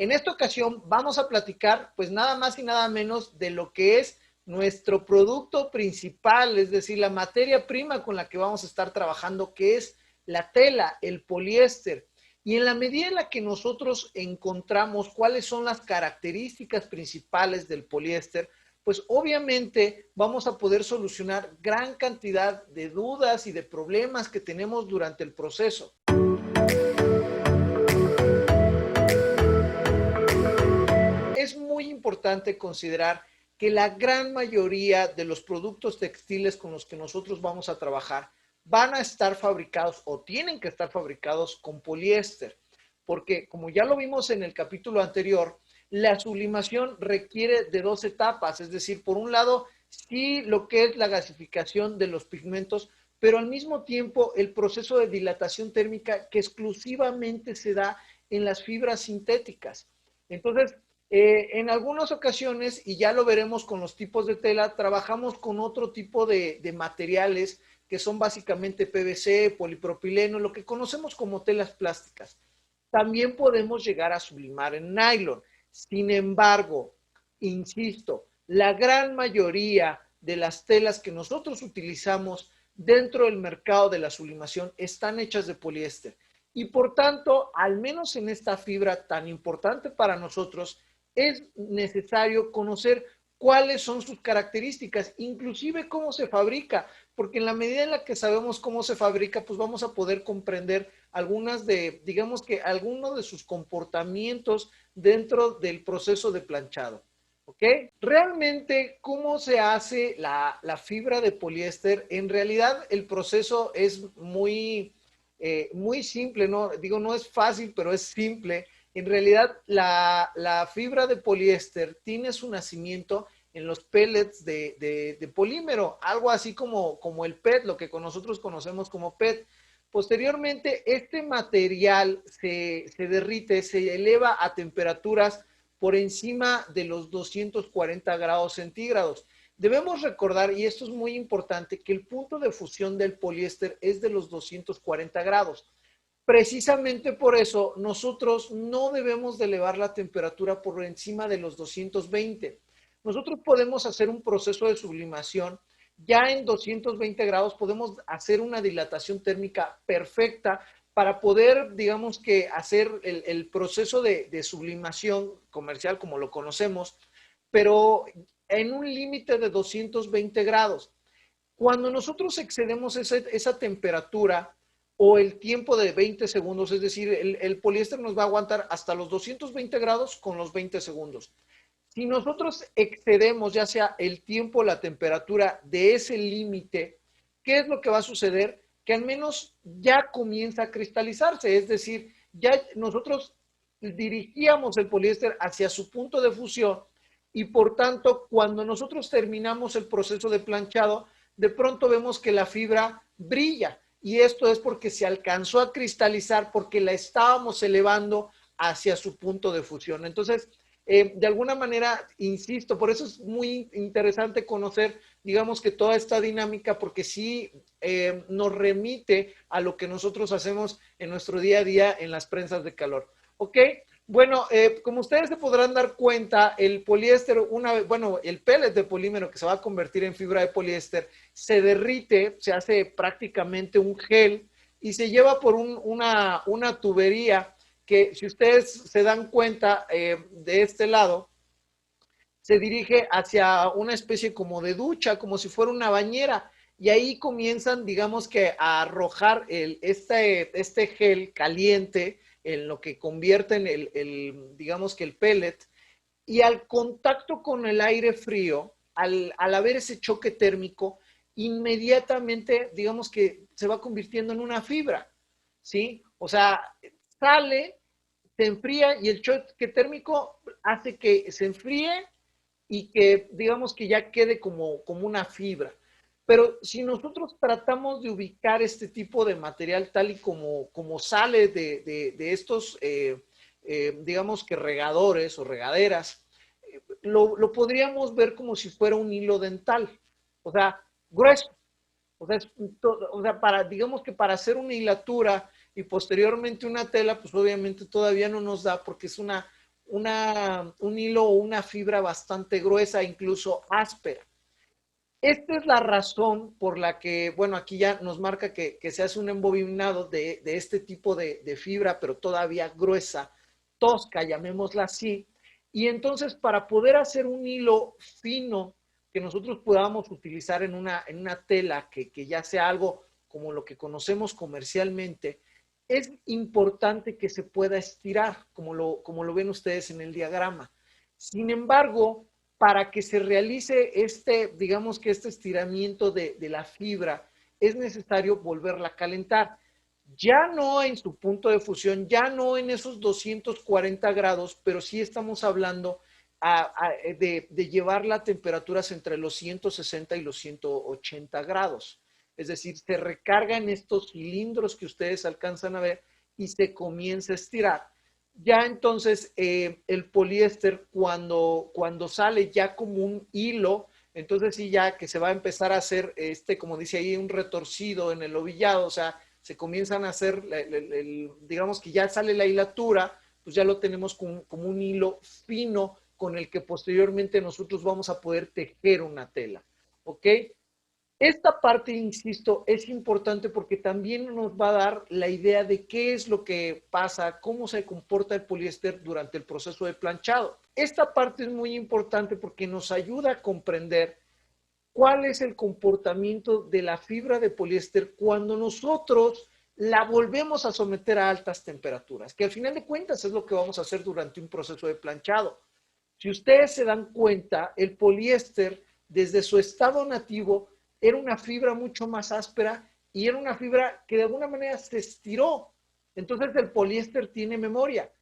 En esta ocasión vamos a platicar pues nada más y nada menos de lo que es nuestro producto principal, es decir, la materia prima con la que vamos a estar trabajando, que es la tela, el poliéster. Y en la medida en la que nosotros encontramos cuáles son las características principales del poliéster, pues obviamente vamos a poder solucionar gran cantidad de dudas y de problemas que tenemos durante el proceso. Es muy importante considerar que la gran mayoría de los productos textiles con los que nosotros vamos a trabajar van a estar fabricados o tienen que estar fabricados con poliéster, porque como ya lo vimos en el capítulo anterior, la sublimación requiere de dos etapas, es decir, por un lado, sí lo que es la gasificación de los pigmentos, pero al mismo tiempo el proceso de dilatación térmica que exclusivamente se da en las fibras sintéticas. Entonces, en algunas ocasiones, y ya lo veremos con los tipos de tela, trabajamos con otro tipo de materiales que son básicamente PVC, polipropileno, lo que conocemos como telas plásticas. También podemos llegar a sublimar en nylon. Sin embargo, insisto, la gran mayoría de las telas que nosotros utilizamos dentro del mercado de la sublimación están hechas de poliéster. Y por tanto, al menos en esta fibra tan importante para nosotros, es necesario conocer cuáles son sus características, inclusive cómo se fabrica, porque en la medida en la que sabemos cómo se fabrica, pues vamos a poder comprender algunas de, digamos que algunos de sus comportamientos dentro del proceso de planchado. ¿Ok? Realmente, ¿cómo se hace la fibra de poliéster? En realidad, el proceso es muy simple, ¿no? Digo, no es fácil, pero es simple. En realidad, la fibra de poliéster tiene su nacimiento en los pellets de polímero, algo así como el PET, lo que nosotros conocemos como PET. Posteriormente, este material se derrite, se eleva a temperaturas por encima de los 240 grados centígrados. Debemos recordar, y esto es muy importante, que el punto de fusión del poliéster es de los 240 grados. Precisamente por eso nosotros no debemos de elevar la temperatura por encima de los 220. Nosotros podemos hacer un proceso de sublimación. Ya en 220 grados podemos hacer una dilatación térmica perfecta para poder, digamos que, hacer el proceso de sublimación comercial como lo conocemos, pero en un límite de 220 grados. Cuando nosotros excedemos esa temperatura o el tiempo de 20 segundos, es decir, el poliéster nos va a aguantar hasta los 220 grados con los 20 segundos. Si nosotros excedemos ya sea el tiempo o la temperatura de ese límite, ¿qué es lo que va a suceder? Que al menos ya comienza a cristalizarse, es decir, ya nosotros dirigíamos el poliéster hacia su punto de fusión y por tanto, cuando nosotros terminamos el proceso de planchado, de pronto vemos que la fibra brilla y esto es porque se alcanzó a cristalizar porque la estábamos elevando hacia su punto de fusión. Entonces, de alguna manera, insisto, por eso es muy interesante conocer, digamos que toda esta dinámica, porque sí nos remite a lo que nosotros hacemos en nuestro día a día en las prensas de calor. ¿Ok? Bueno, como ustedes se podrán dar cuenta, el poliéster, bueno, el pellet de polímero que se va a convertir en fibra de poliéster, se derrite, se hace prácticamente un gel y se lleva por una tubería que si ustedes se dan cuenta de este lado, se dirige hacia una especie como de ducha, como si fuera una bañera, y ahí comienzan, digamos que, a arrojar este gel caliente en lo que convierten digamos que el pellet, y al contacto con el aire frío, al haber ese choque térmico, inmediatamente, digamos que se va convirtiendo en una fibra, ¿sí? O sea, sale, se enfría y el choque térmico hace que se enfríe y que digamos que ya quede como una fibra. Pero si nosotros tratamos de ubicar este tipo de material tal y como sale de estos, digamos que regadores o regaderas, lo podríamos ver como si fuera un hilo dental, o sea, grueso. O sea, digamos que para hacer una hilatura y posteriormente una tela, pues obviamente todavía no nos da porque es un hilo o una fibra bastante gruesa, incluso áspera. Esta es la razón por la que, bueno, aquí ya nos marca que se hace un embobinado de este tipo de fibra, pero todavía gruesa, tosca, llamémosla así. Y entonces, para poder hacer un hilo fino que nosotros podamos utilizar en una tela que ya sea algo como lo que conocemos comercialmente, es importante que se pueda estirar, como lo ven ustedes en el diagrama. Sin embargo, para que se realice digamos que este estiramiento de la fibra, es necesario volverla a calentar. Ya no en su punto de fusión, ya no en esos 240 grados, pero sí estamos hablando de llevarla a temperaturas entre los 160 y los 180 grados. Es decir, se recargan estos cilindros que ustedes alcanzan a ver y se comienza a estirar. Ya entonces el poliéster cuando sale ya como un hilo, entonces sí ya que se va a empezar a hacer, como dice ahí, un retorcido en el ovillado, o sea, se comienzan a hacer, digamos que ya sale la hilatura, pues ya lo tenemos como un hilo fino con el que posteriormente nosotros vamos a poder tejer una tela, ¿ok? Esta parte, insisto, es importante porque también nos va a dar la idea de qué es lo que pasa, cómo se comporta el poliéster durante el proceso de planchado. Esta parte es muy importante porque nos ayuda a comprender cuál es el comportamiento de la fibra de poliéster cuando nosotros la volvemos a someter a altas temperaturas, que al final de cuentas es lo que vamos a hacer durante un proceso de planchado. Si ustedes se dan cuenta, el poliéster desde su estado nativo era una fibra mucho más áspera y era una fibra que de alguna manera se estiró. Entonces el poliéster tiene memoria.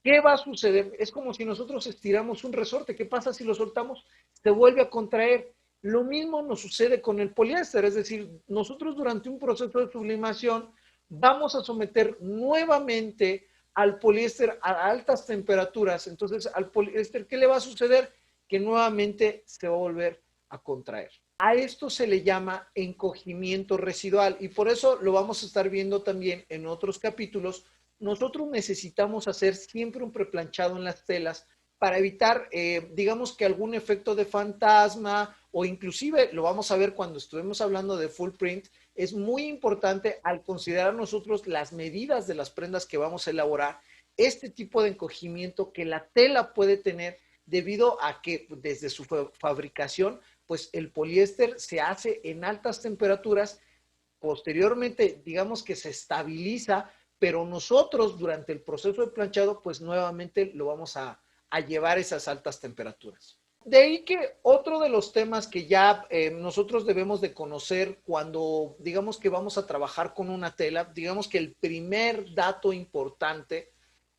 ¿Qué va a suceder? Es como si nosotros estiramos un resorte. ¿Qué pasa si lo soltamos? Se vuelve a contraer. Lo mismo nos sucede con el poliéster, es decir, nosotros durante un proceso de sublimación vamos a someter nuevamente al poliéster a altas temperaturas. Entonces, al poliéster, ¿qué le va a suceder? Que nuevamente se va a volver a contraer. A esto se le llama encogimiento residual y por eso lo vamos a estar viendo también en otros capítulos. Nosotros necesitamos hacer siempre un preplanchado en las telas para evitar, digamos que algún efecto de fantasma o inclusive lo vamos a ver cuando estuvimos hablando de full print. Es muy importante al considerar nosotros las medidas de las prendas que vamos a elaborar, este tipo de encogimiento que la tela puede tener debido a que desde su fabricación, pues el poliéster se hace en altas temperaturas, posteriormente digamos que se estabiliza, pero nosotros durante el proceso de planchado, pues nuevamente lo vamos a llevar a esas altas temperaturas. De ahí que otro de los temas que ya nosotros debemos de conocer cuando digamos que vamos a trabajar con una tela, digamos que el primer dato importante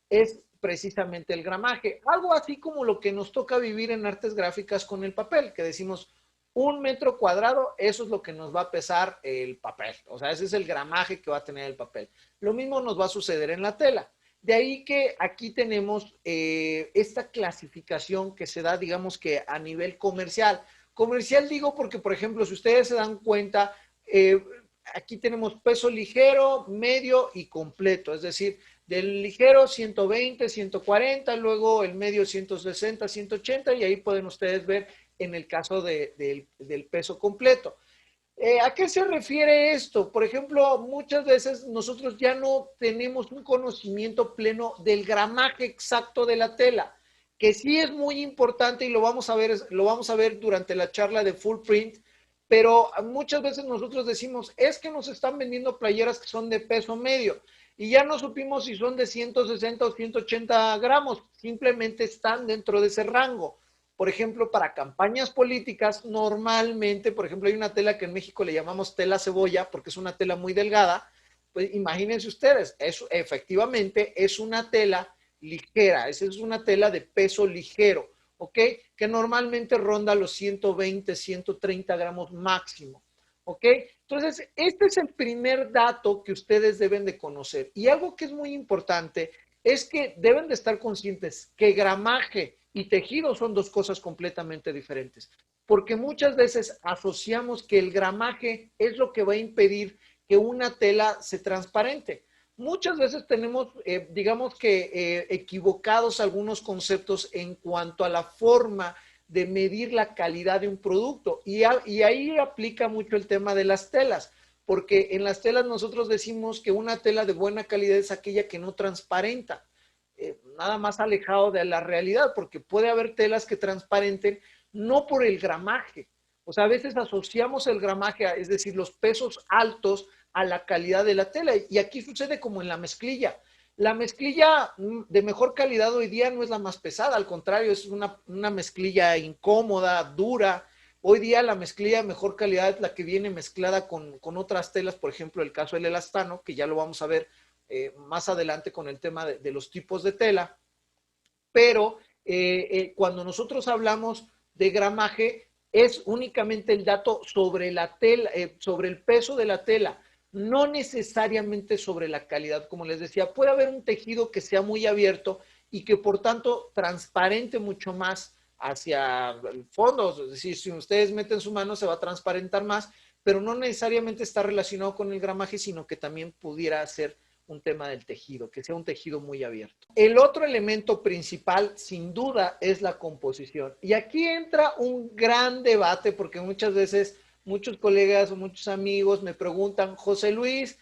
es precisamente el gramaje. Algo así como lo que nos toca vivir en artes gráficas con el papel, que decimos 1 metro cuadrado, eso es lo que nos va a pesar el papel. O sea, ese es el gramaje que va a tener el papel. Lo mismo nos va a suceder en la tela. De ahí que aquí tenemos esta clasificación que se da, digamos que a nivel comercial. Comercial digo porque, por ejemplo, si ustedes se dan cuenta, aquí tenemos peso ligero, medio y completo. Es decir, del ligero 120, 140, luego el medio 160, 180 y ahí pueden ustedes ver en el caso del peso completo. ¿A qué se refiere esto? Por ejemplo, muchas veces nosotros ya no tenemos un conocimiento pleno del gramaje exacto de la tela, que sí es muy importante y lo vamos a ver durante la charla de full print, pero muchas veces nosotros decimos, es que nos están vendiendo playeras que son de peso medio y ya no supimos si son de 160 o 180 gramos, simplemente están dentro de ese rango. Por ejemplo, para campañas políticas, normalmente, por ejemplo, hay una tela que en México le llamamos tela cebolla porque es una tela muy delgada. Pues imagínense ustedes, eso efectivamente es una tela ligera, esa es una tela de peso ligero, ¿ok? Que normalmente ronda los 120, 130 gramos máximo, ¿ok? Entonces, este es el primer dato que ustedes deben de conocer. Y algo que es muy importante es que deben de estar conscientes que gramaje y tejido son dos cosas completamente diferentes, porque muchas veces asociamos que el gramaje es lo que va a impedir que una tela se transparente. muchas veces tenemos, digamos que, equivocados algunos conceptos en cuanto a la forma de medir la calidad de un producto. Y ahí aplica mucho el tema de las telas, porque en las telas nosotros decimos que una tela de buena calidad es aquella que no transparenta, nada más alejado de la realidad, porque puede haber telas que transparenten no por el gramaje. O sea, a veces asociamos el gramaje, es decir, los pesos altos a la calidad de la tela. Y aquí sucede como en la mezclilla. La mezclilla de mejor calidad hoy día no es la más pesada, al contrario, es una mezclilla incómoda, dura. Hoy día la mezclilla de mejor calidad es la que viene mezclada con otras telas, por ejemplo, el caso del elastano, que ya lo vamos a ver más adelante con el tema de los tipos de tela. Pero cuando nosotros hablamos de gramaje, es únicamente el dato sobre la tela, sobre el peso de la tela, no necesariamente sobre la calidad. Como les decía, puede haber un tejido que sea muy abierto y que por tanto transparente mucho más hacia el fondo. Es decir, si ustedes meten su mano se va a transparentar más, pero no necesariamente está relacionado con el gramaje, sino que también pudiera ser un tema del tejido, que sea un tejido muy abierto. El otro elemento principal, sin duda, es la composición. Y aquí entra un gran debate, porque muchas veces muchos colegas o muchos amigos me preguntan, José Luis,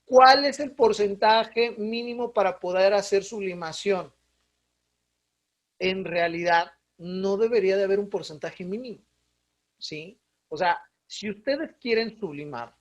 ¿cuál es el porcentaje mínimo para poder hacer sublimación? En realidad, no debería de haber un porcentaje mínimo, ¿sí? O sea, si ustedes quieren sublimar,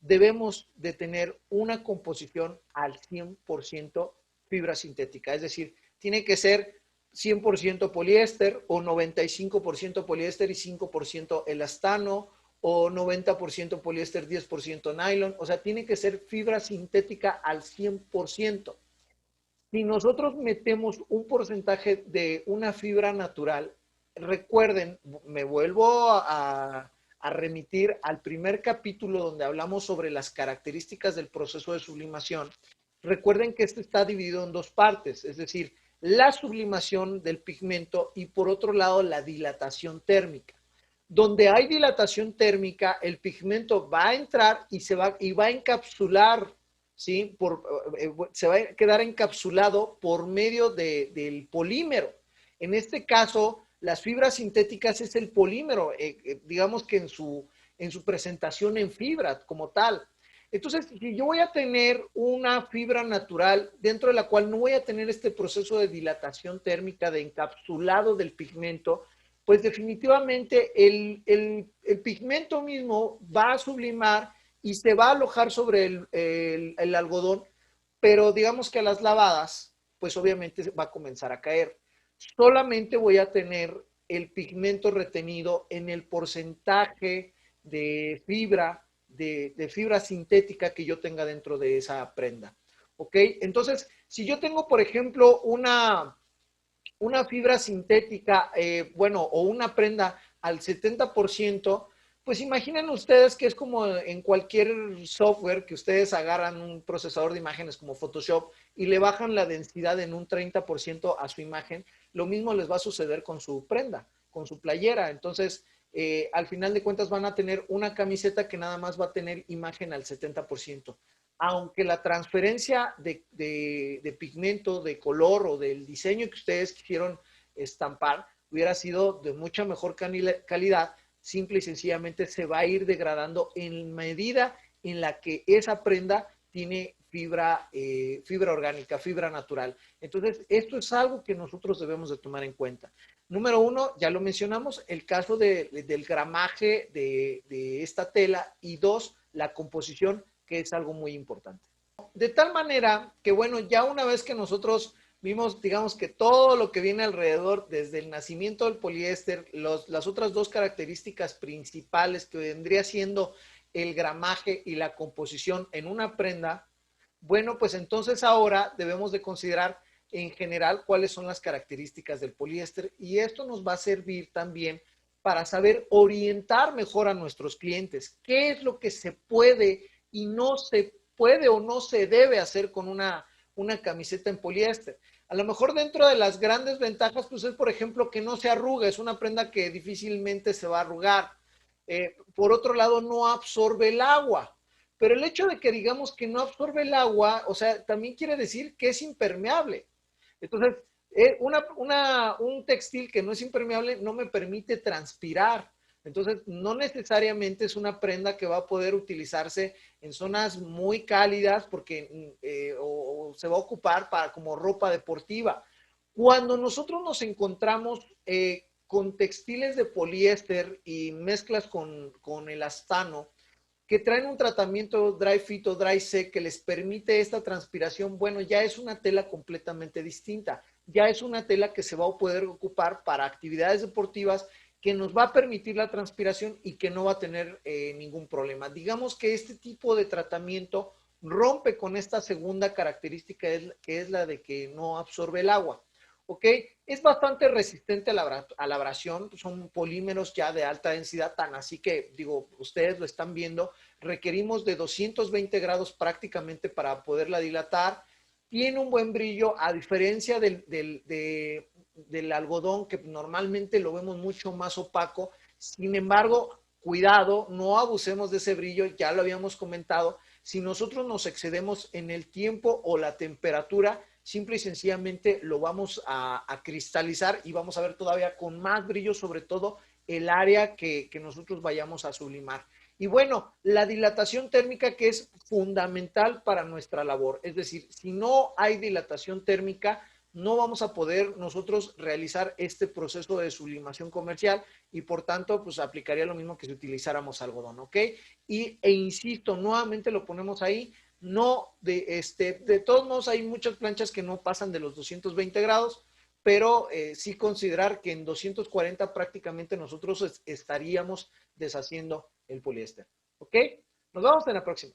debemos de tener una composición al 100% fibra sintética, es decir, tiene que ser 100% poliéster o 95% poliéster y 5% elastano o 90% poliéster, 10% nylon, o sea, tiene que ser fibra sintética al 100%. Si nosotros metemos un porcentaje de una fibra natural, recuerden, me vuelvo a remitir al primer capítulo donde hablamos sobre las características del proceso de sublimación. Recuerden que este está dividido en dos partes, es decir, la sublimación del pigmento y por otro lado la dilatación térmica. Donde hay dilatación térmica, el pigmento va a entrar y va a encapsular, ¿sí? Se va a quedar encapsulado por medio del polímero. En este caso, las fibras sintéticas es el polímero, digamos que en su presentación en fibra como tal. Entonces, si yo voy a tener una fibra natural dentro de la cual no voy a tener este proceso de dilatación térmica, de encapsulado del pigmento, pues definitivamente el pigmento mismo va a sublimar y se va a alojar sobre el algodón, pero digamos que a las lavadas, pues obviamente va a comenzar a caer. Solamente voy a tener el pigmento retenido en el porcentaje de fibra sintética que yo tenga dentro de esa prenda. ¿Ok? Entonces, si yo tengo, por ejemplo, una fibra sintética, bueno, o una prenda al 70%, pues imaginen ustedes que es como en cualquier software que ustedes agarran un procesador de imágenes como Photoshop y le bajan la densidad en un 30% a su imagen, lo mismo les va a suceder con su prenda, con su playera. Entonces, al final de cuentas van a tener una camiseta que nada más va a tener imagen al 70%. Aunque la transferencia de pigmento, de color o del diseño que ustedes quisieron estampar hubiera sido de mucha mejor calidad, simple y sencillamente se va a ir degradando en medida en la que esa prenda tiene fibra orgánica, fibra natural. Entonces, esto es algo que nosotros debemos de tomar en cuenta. Número uno, ya lo mencionamos, el caso del gramaje de esta tela, y dos, la composición, que es algo muy importante. De tal manera que, bueno, ya una vez que nosotros vimos, digamos que todo lo que viene alrededor, desde el nacimiento del poliéster, las otras dos características principales que vendría siendo el gramaje y la composición en una prenda, bueno, pues entonces ahora debemos de considerar en general cuáles son las características del poliéster, y esto nos va a servir también para saber orientar mejor a nuestros clientes. ¿Qué es lo que se puede y no se puede o no se debe hacer con una camiseta en poliéster? A lo mejor dentro de las grandes ventajas, pues es, por ejemplo, que no se arruga, es una prenda que difícilmente se va a arrugar. Por otro lado, no absorbe el agua. pero el hecho de que digamos que no absorbe el agua, o sea, también quiere decir que es impermeable. Entonces, un textil que no es impermeable no me permite transpirar. Entonces, no necesariamente es una prenda que va a poder utilizarse en zonas muy cálidas porque o se va a ocupar para como ropa deportiva. Cuando nosotros nos encontramos con textiles de poliéster y mezclas con elastano, que traen un tratamiento dry fit o dry set que les permite esta transpiración, bueno, ya es una tela completamente distinta. Ya es una tela que se va a poder ocupar para actividades deportivas, que nos va a permitir la transpiración y que no va a tener ningún problema. Digamos que este tipo de tratamiento rompe con esta segunda característica, que es la de que no absorbe el agua. ¿Ok? Es bastante resistente a la abrasión, son polímeros ya de alta densidad, tan así que, digo, ustedes lo están viendo, requerimos de 220 grados prácticamente para poderla dilatar. Tiene un buen brillo, a diferencia del algodón, que normalmente lo vemos mucho más opaco. Sin embargo, cuidado, no abusemos de ese brillo, ya lo habíamos comentado. Si nosotros nos excedemos en el tiempo o la temperatura, simple y sencillamente lo vamos a cristalizar y vamos a ver todavía con más brillo, sobre todo el área que nosotros vayamos a sublimar. Y bueno, la dilatación térmica, que es fundamental para nuestra labor. Es decir, si no hay dilatación térmica, no vamos a poder nosotros realizar este proceso de sublimación comercial y por tanto, pues aplicaría lo mismo que si utilizáramos algodón, ¿ok? E insisto, nuevamente lo ponemos ahí, no de todos modos hay muchas planchas que no pasan de los 220 grados, pero sí considerar que en 240 prácticamente nosotros estaríamos deshaciendo el poliéster. ¿Ok? Nos vemos en la próxima.